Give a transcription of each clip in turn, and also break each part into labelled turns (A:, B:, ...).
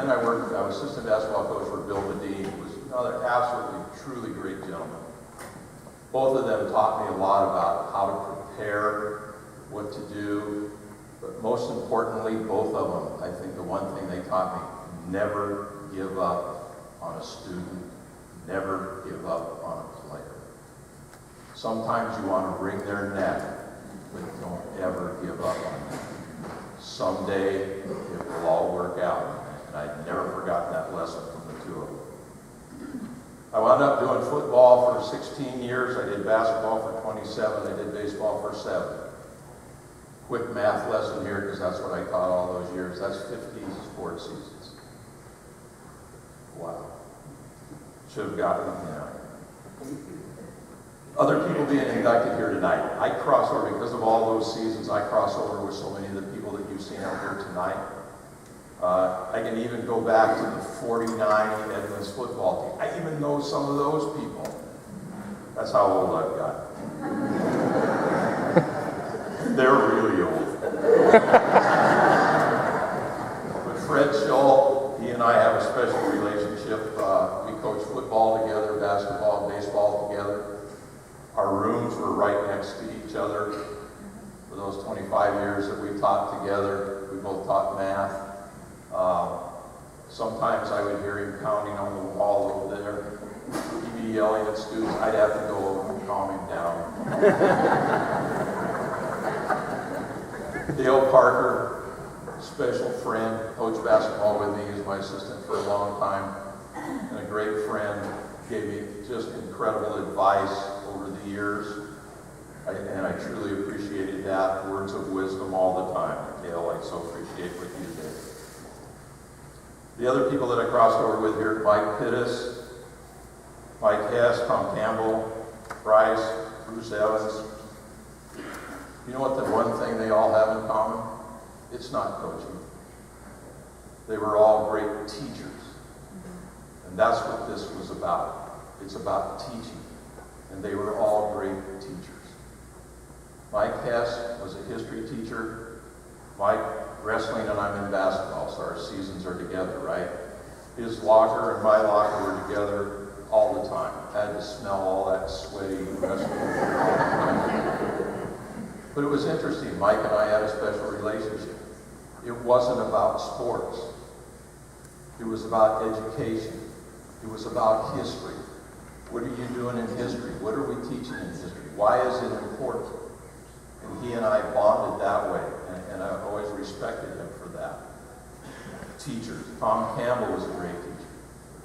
A: then I was assistant basketball coach for Bill Medine, who was another absolutely, truly great gentleman. Both of them taught me a lot about how to prepare, what to do, but most importantly, both of them, I think the one thing they taught me, never give up on a student, never give up on a player. Sometimes you want to wring their neck, but don't ever give up on them. Someday it will all work out, and I've never forgotten that lesson from the two of them. I wound up doing football for 16 years. I did basketball for 27. I did baseball for 7. Quick math lesson here, because that's what I taught all those years. That's 50 sports seasons. Wow. Should have gotten them now. Other people being inducted here tonight. I cross over, because of all those seasons, I cross over with so many of the people that you've seen out here tonight. I can even go back to the 49 Edmonds football team. I even know some of those people. That's how old I've got. They're really old. But Fred Schull, he and I have a special relationship. We coach football together, basketball, baseball together. Our rooms were right next to each other. For those 25 years that we taught together, we both taught math. Sometimes I would hear him pounding on the wall over there. He'd be yelling at students. I'd have to go over and calm him down. Dale Parker, special friend, coached basketball with me. He was my assistant for a long time, and a great friend. Gave me just incredible advice over the years, and I truly appreciated that. Words of wisdom all the time. Dale, I so appreciate what you did. The other people that I crossed over with here, Mike Pittis, Mike Hess, Tom Campbell, Bryce, Bruce Evans. You know what the one thing they all have in common? It's not coaching. They were all great teachers. And that's what this was about. It's about teaching. And they were all great teachers. Mike Hess was a history teacher. Mike, wrestling and I'm in basketball, so our seasons are together, right? His locker and my locker were together all the time. I had to smell all that sweaty wrestling all the time. But it was interesting. Mike and I had a special relationship. It wasn't about sports. It was about education. It was about history. What are you doing in history? What are we teaching in history? Why is it important? And he and I bonded that way, and I always respected him for that. Teachers. Tom Campbell was a great teacher.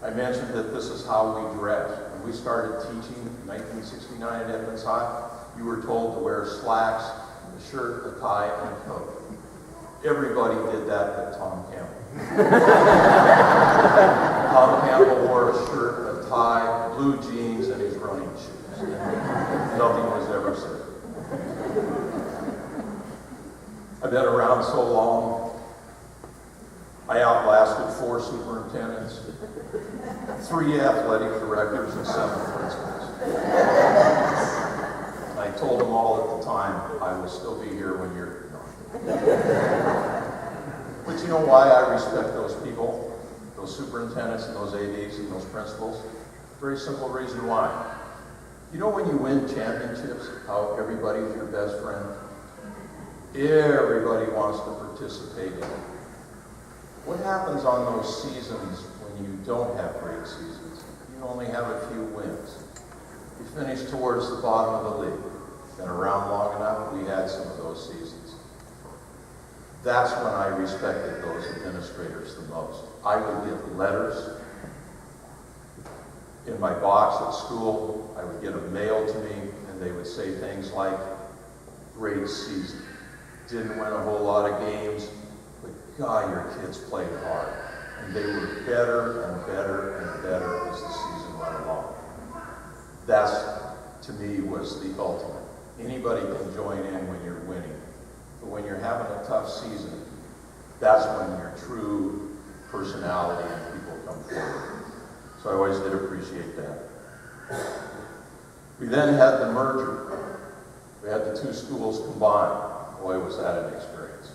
A: I mentioned that this is how we dress. When we started teaching in 1969 at Edmonds High, you were told to wear slacks, a shirt, a tie, and a coat. Everybody did that but Tom Campbell. Tom Campbell wore a shirt, a tie, blue jeans, and his running shoes. Nothing was ever said. I've been around so long, I outlasted 4 superintendents, 3 athletic directors, and 7 principals. I told them all at the time, I will still be here when you're gone. But you know why I respect those people, those superintendents and those ADs and those principals? Very simple reason why. You know when you win championships, how everybody's your best friend? Everybody wants to participate in it. What happens on those seasons when you don't have great seasons? You only have a few wins. You finish towards the bottom of the league. Been around long enough, we had some of those seasons. That's when I respected those administrators the most. I would get letters in my box at school. I would get them mailed to me, and they would say things like, great season. Didn't win a whole lot of games, but God, your kids played hard. And they were better and better and better as the season went along. That's, to me, was the ultimate. Anybody can join in when you're winning. But when you're having a tough season, that's when your true personality and people come forward. So I always did appreciate that. We then had the merger. We had the 2 schools combined. Boy, was that an experience.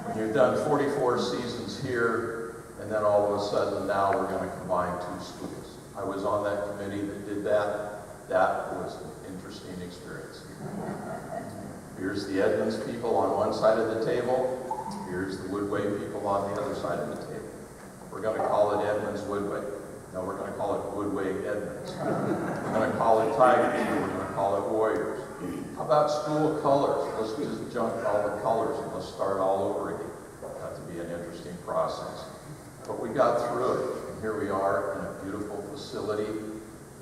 A: When you've done 44 seasons here And then all of a sudden, now we're going to combine two schools. I was on that committee that did that. That was an interesting experience. Here's the Edmonds people on one side of the table. Here's the Woodway people on the other side of the table. We're going to call it Edmonds Woodway. No, we're going to call it Woodway Edmonds. We're going to call it Tigers. We're going to call it Warriors. How about school colors? Let's just junk all the colors and let's start all over again. That to be an interesting process. But we got through it, and here we are in a beautiful facility.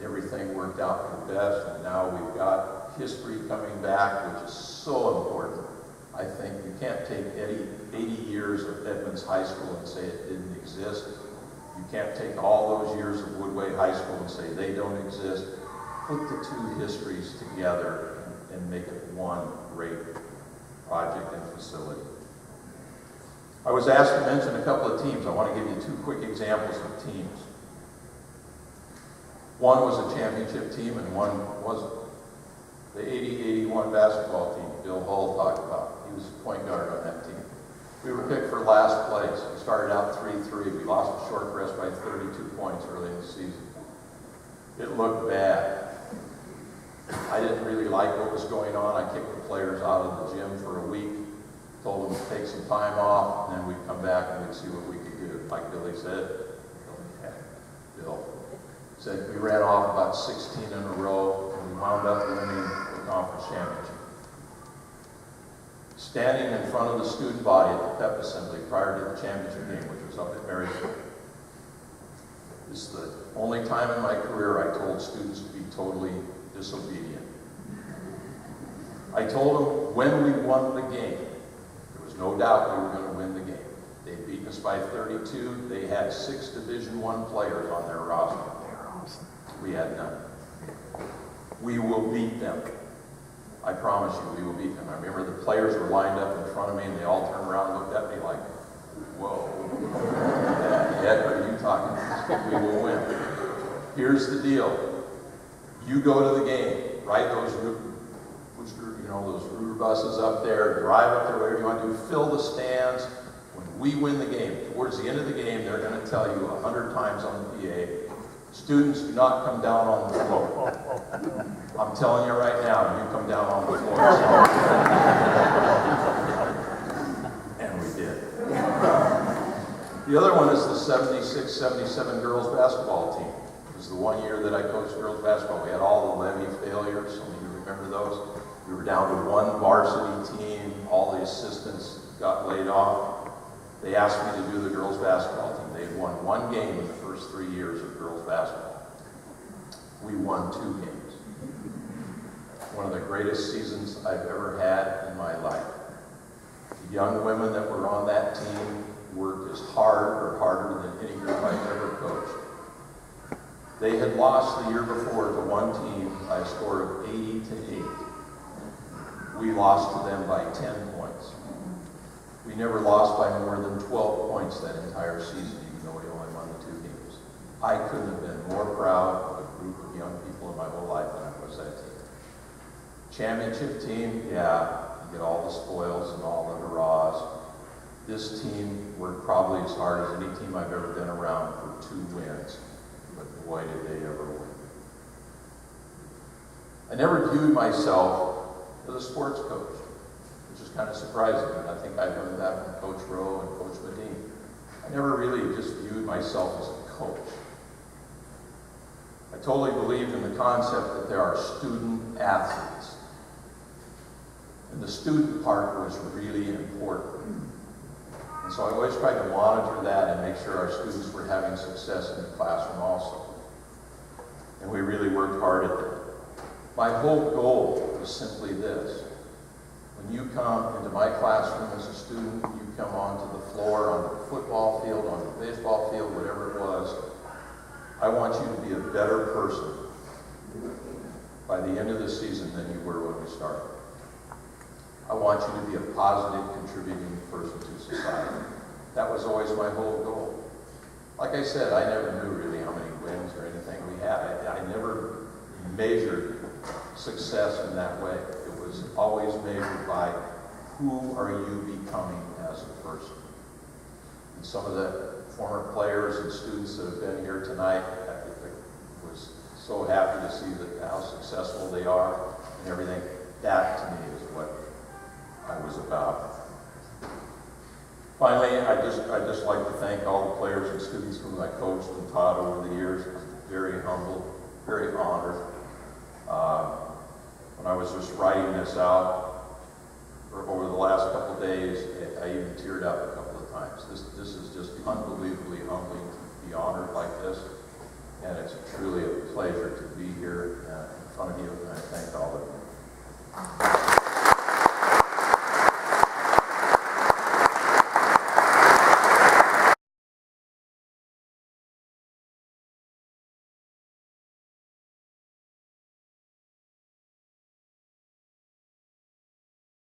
A: Everything worked out for the best, and now we've got history coming back, which is so important. I think you can't take 80 years of Edmonds High School and say it didn't exist. You can't take all those years of Woodway High School and say they don't exist. Put the two histories together and make it one great project and facility. I was asked to mention a couple of teams. I want to give you two quick examples of teams. One was a championship team and one wasn't. The 80-81 basketball team Bill Hull talked about. He was point guard on that team. We were picked for last place. We started out 3-3. We lost a short rest by 32 points early in the season. It looked bad. I didn't really like what was going on. I kicked the players out of the gym for a week, told them to take some time off, and then we'd come back and we'd see what we could do. Like Billy said, Bill said we ran off about 16 in a row, and we wound up winning the conference championship. Standing in front of the student body at the pep assembly prior to the championship game, which was up at Marysville. This is the only time in my career I told students to be totally disobedient. I told them when we won the game, there was no doubt we were going to win the game. They'd beaten us by 32. They had 6 Division I players on their roster. We had none. We will beat them. I promise you, we will beat them. I remember the players were lined up in front of me, and they all turned around and looked at me like, whoa, what the heck are you talking about? We will win. Here's the deal. You go to the game, ride those those Ruger buses up there, drive up there, whatever you want to do, fill the stands. When we win the game, towards the end of the game, they're going to tell you 100 times on the PA, students, do not come down on the floor. I'm telling you right now, you come down on the floor. And we did. The other one is the 76-77 girls basketball team. It was the one year that I coached girls basketball. We had all the levy failures. Some of you remember those. We were down to one varsity team. All the assistants got laid off. They asked me to do the girls basketball team. They had won one game in the first 3 years of girls basketball. We won 2 games. One of the greatest seasons I've ever had in my life. The young women that were on that team worked as hard or harder than any group I've ever coached. They had lost the year before to one team by a score of 80-8. We lost to them by 10 points. We never lost by more than 12 points that entire season, even though we only won the 2 games. I couldn't have been more proud of a group of young people in my whole life than I was that team. Championship team, yeah, you get all the spoils and all the hurrahs. This team worked probably as hard as any team I've ever been around for 2 wins, but boy did they ever win. I never viewed myself as a sports coach, which is kind of surprising, and I think I learned that from Coach Rowe and Coach Medine. I never really just viewed myself as a coach. I totally believed in the concept that there are student athletes. And the student part was really important. And so I always tried to monitor that and make sure our students were having success in the classroom also. And we really worked hard at that. My whole goal was simply this. When you come into my classroom as a student, you come onto the floor, onto the football field, onto the baseball field, whatever it was, I want you to be a better person by the end of the season than you were when we started. I want you to be a positive, contributing person to society. That was always my whole goal. Like I said, I never knew really how many wins or anything we had. I never measured success in that way. It was always measured by who are you becoming as a person. And some of the former players and students that have been here tonight. I was so happy to see how successful they are and everything. That to me is what I was about. Finally, I just like to thank all the players and students whom I coached and taught over the years. Very humbled, very honored. When I was just writing this out over the last couple of days, I even teared up a couple of times. This is just unbelievably humbling to be honored like this, and it's truly a pleasure to be here in front of you, and I thank all of you.